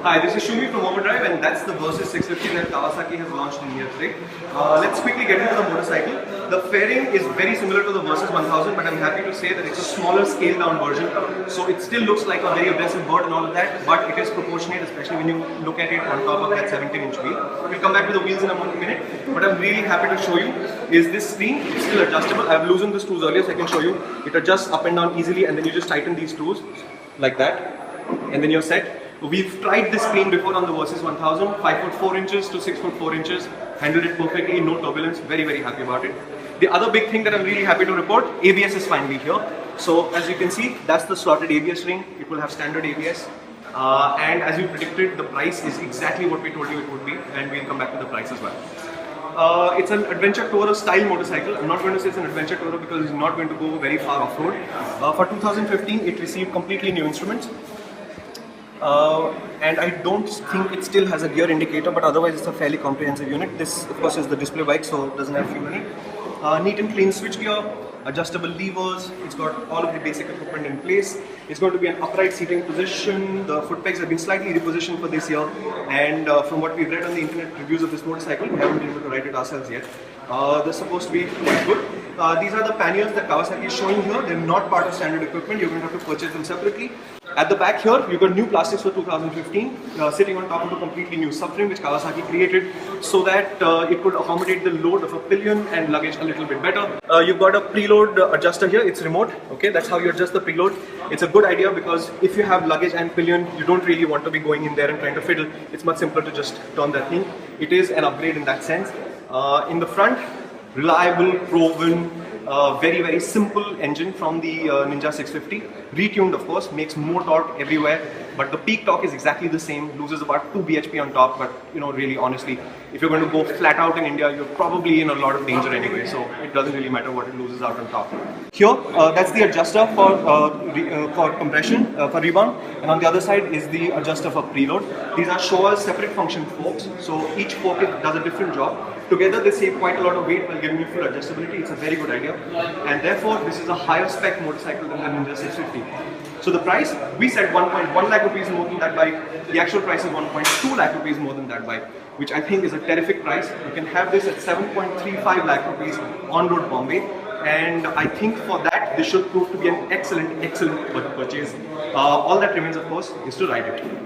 Hi, this is Shumi from OVERDRIVE, and that's the Versys 650 that Kawasaki has launched in here today. Let's quickly get into the motorcycle. The fairing is very similar to the Versys 1000, but I'm happy to say that it's a smaller scaled down version. So it still looks like a very aggressive bird and all of that, but it is proportionate, especially when you look at it on top of that 17-inch wheel. We'll come back to the wheels in a minute. What I'm really happy to show you is this screen. It's still adjustable. I've loosened the screws earlier, so I can show you. It adjusts up and down easily, and then you just tighten these screws like that, and then you're set. We've tried this screen before on the Versys 1000, 5'4" to 6'4", handled it perfectly, no turbulence, very happy about it. The other big thing that I'm really happy to report, ABS is finally here. So as you can see, that's the slotted ABS ring. It will have standard ABS. And as we predicted, the price is exactly what we told you it would be, and we'll come back to the price as well. It's an adventure tourer style motorcycle. I'm not going to say it's an adventure tourer because it's not going to go very far off-road. For 2015, it received completely new instruments. And I don't think it still has a gear indicator, but otherwise it's a fairly comprehensive unit. This of course is the display bike, so it doesn't have fuel in it. Neat and clean switch gear, adjustable levers, it's got all of the basic equipment in place. It's going to be an upright seating position. The foot pegs have been slightly repositioned for this year, and from what we've read on the internet reviews of this motorcycle, we haven't been able to ride it ourselves yet. They're supposed to be quite good. These are the panniers that Kawasaki is showing here. They're not part of standard equipment. You're going to have to purchase them separately. At the back here, you've got new plastics for 2015, sitting on top of a completely new subframe which Kawasaki created so that it could accommodate the load of a pillion and luggage a little bit better. You've got a preload adjuster here. It's remote. Okay, that's how you adjust the preload. It's a good idea because if you have luggage and pillion, you don't really want to be going in there and trying to fiddle. It's much simpler to just turn that thing. It is an upgrade in that sense. In the front, reliable, proven, very simple engine from the Ninja 650. Retuned, of course, makes more torque everywhere, but the peak torque is exactly the same, loses about 2 bhp on top, but you know, really honestly, if you're going to go flat out in India, you're probably in a lot of danger anyway, so it doesn't really matter what it loses out on top. Here, that's the adjuster for compression, for rebound, and on the other side is the adjuster for preload. These are Showa's separate function forks, so each fork does a different job. Together they save quite a lot of weight while giving you full adjustability. It's a very good idea, and therefore this is a higher spec motorcycle than the Ninja 650. So the price, we said 1.1 lakh rupees more than that bike. The actual price is 1.2 lakh rupees more than that bike, which I think is a terrific price. You can have this at 7.35 lakh rupees on road Bombay, and I think for that this should prove to be an excellent purchase. All that remains, of course, is to ride it.